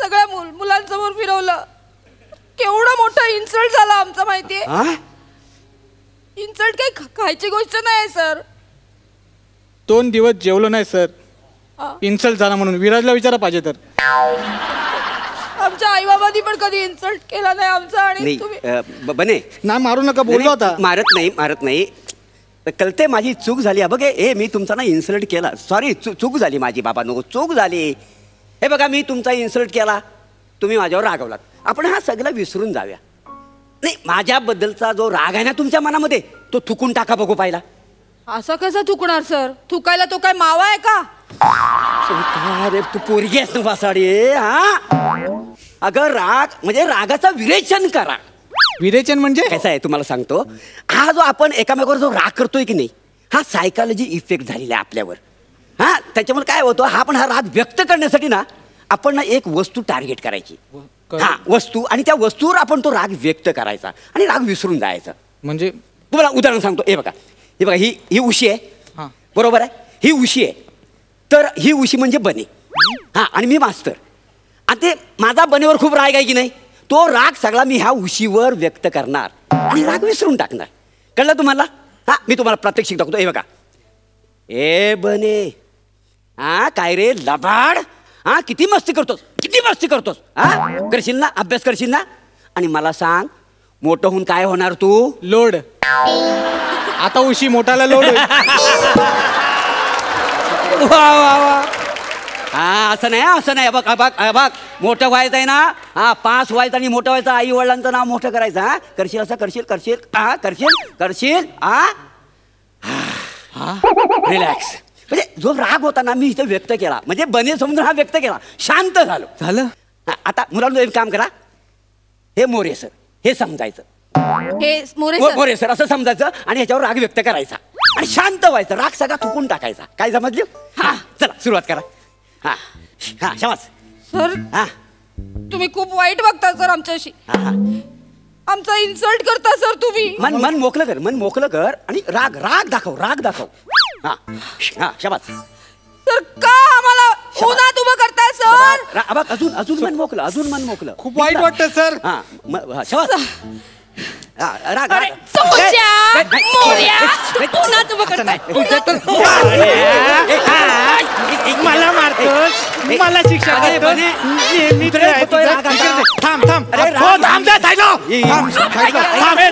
सगळ्या मुलांसमोर फिरवलं. केवढा मोठा इन्सल्ट झाला आमचा माहितीये. इन्सल्ट काही खायची गोष्ट नाही सर. 2 दिवस जेवलो नाही सर, इन्सल्ट झाला म्हणून. विराजला विचारा पाहिजे तर. आमच्या आई बाबांनी पण कधी इन्सल्ट केला नाही आमचा. आणि बने नाही मारू नका बोललो होता. मारत नाही. कळते माझी चूक झाली. बघ हे मी तुमचा ना इन्सल्ट केला, सॉरी, चूक झाली माझी बाबा, नको चूक झाली. हे बघा मी तुमचा इन्सल्ट केला, तुम्ही माझ्यावर रागवलात. आपण हा सगळं विसरून जाऊया. नाही, माझ्याबद्दलचा जो राग आहे ना तुमच्या मनामध्ये, तो थुकून टाका बघू पाहिला. असं कसं थुकणार सर? थुकायला तो काय मावा आहे का? अरे तू पोरगी आहेस ना वासाडी. अगं राग म्हणजे रागाचं विरेचन करा. विरेचन म्हणजे कसं आहे तुम्हाला सांगतो. हा जो आपण एकामेकावर जो राग करतोय की नाही, हा सायकॉलॉजी इफेक्ट झालेला आहे आपल्यावर. हा त्याच्यामुळे काय होतं, हा राग व्यक्त करण्यासाठी ना आपण ना एक वस्तू टार्गेट करायची. हा वस्तू, आणि त्या वस्तूवर आपण तो राग व्यक्त करायचा आणि राग विसरून जायचा. म्हणजे तुम्हाला उदाहरण सांगतो. हे बघा ही उशी आहे, बरोबर आहे. ही उशी आहे, तर ही उशी म्हणजे बने. हा आणि मी मास्तर. आणि ते माझा बनेवर खूप राग आहे की नाही, तो राग सगळा मी ह्या उशीवर व्यक्त करणार आणि राग विसरून टाकणार. कळलं तुम्हाला? हा मी तुम्हाला प्रात्यक्षिक दाखवतो. हे बघा. ए बने, हा काय रे लबाड, हा किती मस्ती करतोस, हा करशील ना, अभ्यास करशील ना. आणि मला सांग, मोठं होऊन काय होणार तू? लोड. आता उशी मोठाला लोड. हा असं नाही. बघ मोठं व्हायचं आहे ना, हा पास व्हायचं आणि मोठं व्हायचं. आई वडिलांचं नाव मोठं करायचं. हा करशील, असं करशील. रिलॅक्स. म्हणजे जो राग होता ना मी इथं व्यक्त केला, म्हणजे बने समजून हा व्यक्त केला, शांत झालं. आता मुलांना एक काम करा. हे मोरे सर, हे समजायचं. हे मोरे सर असं समजायचं आणि ह्याच्यावर राग व्यक्त करायचा आणि शांत व्हायचं. राग सगळा थुकून टाकायचा. काय समजलं? हा चला सुरुवात करा. हा शाबास सर. हा तुम्ही खूप वाईट वागता सर आमच्याशी. आमचा इन्सल्ट करता सर तुम्ही. मन मोकलं कर आणि राग दाखव. हा शाबास. सर का आम्हाला उन्हात उभं करताय सर? अजून मन मोकलं. खूप वाईट वाटतं सर. हा शाबास. राग उन्हात उभं करताय. मला मारतोस, मला शिक्षा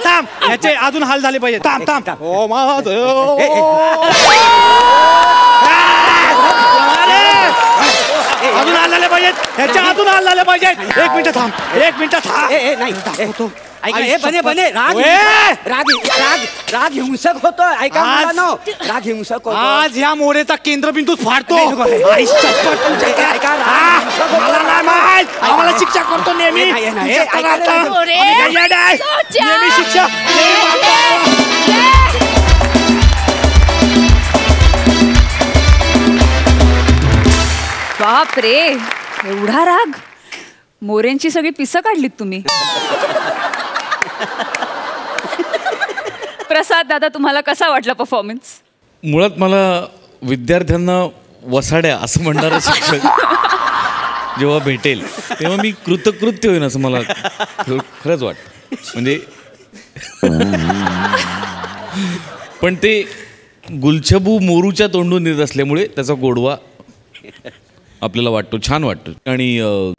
थांब. याचे अजून हाल झाले पाहिजे. थांब. हो माझ अजून हाल झाले पाहिजेत. ह्याच्या अजून हाल झाले पाहिजेत. एक मिनिट थांब. बने राग हिंसक होतोय. ऐका राग हिंसक होतो. आज ह्या मोरेचा केंद्रबिंदू फाडतो. आम्हाला शिक्षा करतो नेहमी शिक्षा. बाप रे, एवढा राग? मोरेंची सगळी पिसं काढलीत तुम्ही. प्रसाद दादा, तुम्हाला कसा वाटला परफॉर्मन्स? मुळात मला विद्यार्थ्यांना वसाड्या असं म्हणणारं शिक्षक जेव्हा भेटेल तेव्हा मी कृतकृत्य होईन असं मला खरंच वाटतं. म्हणजे पण ते गुलछबू मोरूच्या तोंडून येत असल्यामुळे त्याचा गोडवा आपल्याला वाटतो, छान वाटतो. आणि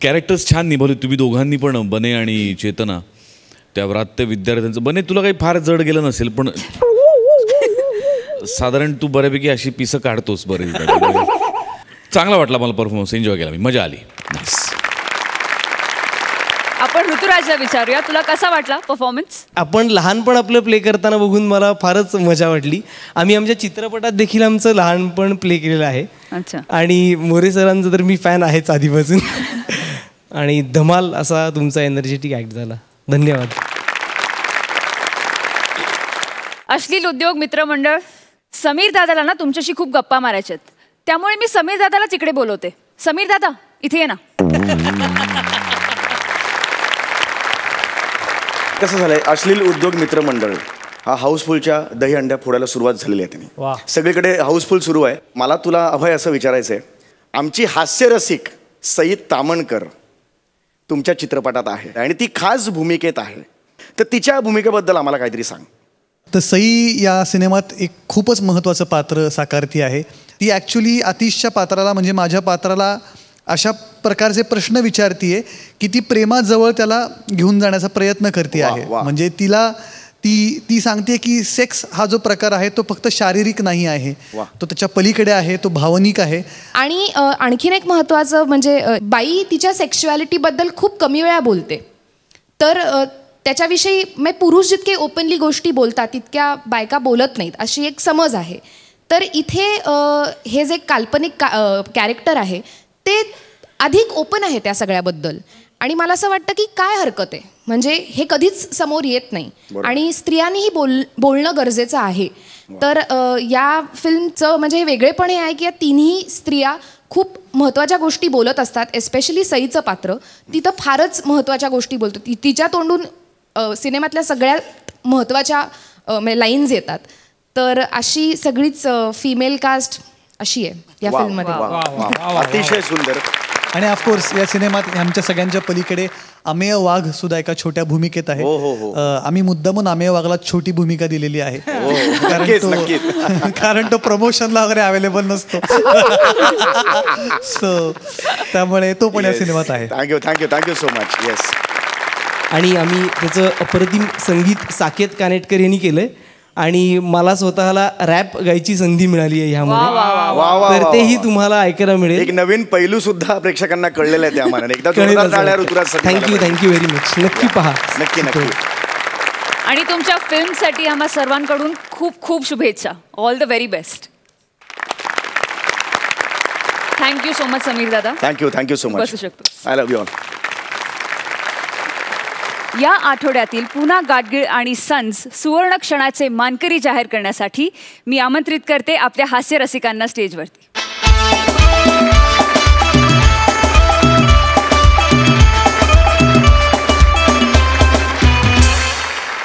कॅरेक्टर्स छान निभावले तुम्ही दोघांनी पण, बने आणि चेतना. त्या व्रात्य विद्यार्थ्यांचं. बने, तुला काही फार जड गेलं नसेल, पण साधारण तू बऱ्यापैकी अशी पिसं काढतोस बरेच. चांगला वाटला मला परफॉर्मन्स, एन्जॉय केला मी, मजा आली. आपण ऋतुराजला विचारूया, तुला कसा वाटला परफॉर्मन्स? आपण लहानपण आपलं प्ले करताना बघून मला फारच मजा वाटली. आम्ही आमच्या चित्रपटात देखील आमचं लहानपण प्ले केलेलं आहे. अच्छा. आणि मोरे सरांचं तर मी फॅन आहेच आधीपासून. आणि धमाल असा तुमचा एनर्जेटिक ॲक्ट झाला. धन्यवाद. अश्लील उद्योग मित्रमंडळ, समीर दादाला ना तुमच्याशी खूप गप्पा मारायच्यात, त्यामुळे मी समीर दादालाच इकडे बोलवते. समीर दादा, इथे ये ना. कसं झालंय, अश्लील उद्योग मित्रमंडळ हा हाऊसफुलच्या दही अंड्या फोडायला सुरुवात झालेली आहे. त्यांनी सगळीकडे हाऊसफुल सुरू आहे. मला तुला अभय असं विचारायचं आहे, आमची हास्यरसिक सई तामणकर तुमच्या चित्रपटात आहे आणि ती खास भूमिकेत आहे, तर तिच्या भूमिकेबद्दल आम्हाला काहीतरी सांग. तर सई या सिनेमात एक खूपच महत्त्वाचं पात्र साकारती आहे. ती ॲक्च्युली आतिशच्या पात्राला, म्हणजे माझ्या पात्राला अशा प्रकारचे प्रश्न विचारतीये की ती प्रेमाजवळ त्याला घेऊन जाण्याचा प्रयत्न करते आहे. म्हणजे तिला ती सांगते की सेक्स हा जो प्रकार आहे तो फक्त शारीरिक नाही आहे, तो त्याच्या पलीकडे आहे, तो भावनिक आहे. आणि आणखीन एक महत्त्वाचं म्हणजे बाई तिच्या सेक्शुअलिटीबद्दल खूप कमी वेळा बोलते. तर त्याच्याविषयी पुरुष जितके ओपनली गोष्टी बोलतात तितक्या बायका बोलत नाहीत अशी एक समज आहे. तर इथे हे जे काल्पनिक कॅरेक्टर आहे ते अधिक ओपन आहे त्या सगळ्याबद्दल. आणि मला असं वाटतं की काय हरकत आहे, म्हणजे हे कधीच समोर येत नाही आणि स्त्रियांनीही बोलणं गरजेचं आहे. तर या फिल्मचं म्हणजे हे वेगळेपण हे आहे की या तिन्ही स्त्रिया खूप महत्त्वाच्या गोष्टी बोलत असतात. एस्पेशली सईचं पात्र तिथं फारच महत्त्वाच्या गोष्टी बोलतो. तिच्या तोंडून सिनेमातल्या सगळ्यात महत्त्वाच्या लाईन्स येतात. तर अशी सगळीच फिमेल कास्ट अशी आहे या फिल्ममध्ये. अतिशय सुंदर. आणि ऑफकोर्स या सिनेमात आमच्या सगळ्यांच्या पलीकडे अमेय वाघ सुद्धा एका छोट्या भूमिकेत आहे. आम्ही मुद्दामून अमेय वाघला छोटी भूमिका दिलेली आहे, कारण तो प्रमोशनला वगैरे अवेलेबल नसतो. सो त्यामुळे तो पण या सिनेमात आहे. Thank you so much. येस. आणि आम्ही त्याचं अप्रतिम संगीत साकेत कानेटकर यांनी केलंय आणि मला स्वतःला रॅप गायची संधी मिळाली आहे ह्यामध्ये, तर तेही तुम्हाला ऐकायला मिळेल. एक नवीन पैलू सुद्धा प्रेक्षकांना कळलेला आहे त्यामानाने. एकदा थँक्यू व्हेरी मच. नक्की पहा. नक्की. आणि तुमच्या फिल्मसाठी आम्हा सर्वांकडून खूप खूप शुभेच्छा. All the very best. Thank you so much Sameer दादा. Thank you so much. बसू शकतो. I love you all. या आठवड्यातील पुना गाडगीळ आणि सन्स सुवर्ण क्षणाचे मानकरी जाहीर करण्यासाठी मी आमंत्रित करते आपल्या हास्य रसिकांना स्टेजवरती.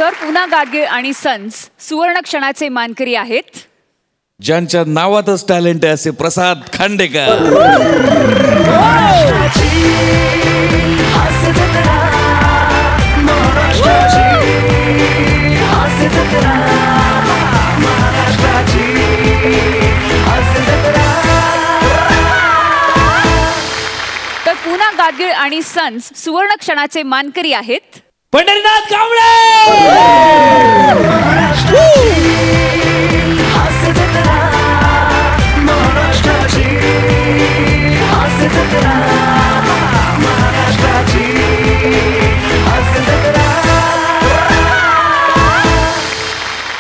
तर पुना गाडगीळ आणि सन्स सुवर्ण क्षणाचे मानकरी आहेत ज्यांच्या नावातच टॅलेंट आहे असे प्रसाद खांडेकर. तर पुना गाडगीळ आणि सन्स सुवर्ण क्षणाचे मानकरी आहेत पंढरीनाथ कांबळे.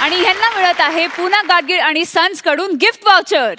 आणि ह्यांना मिळत आहे पुना गाडगीळ आणि सन्स कडून गिफ्ट वाउचर.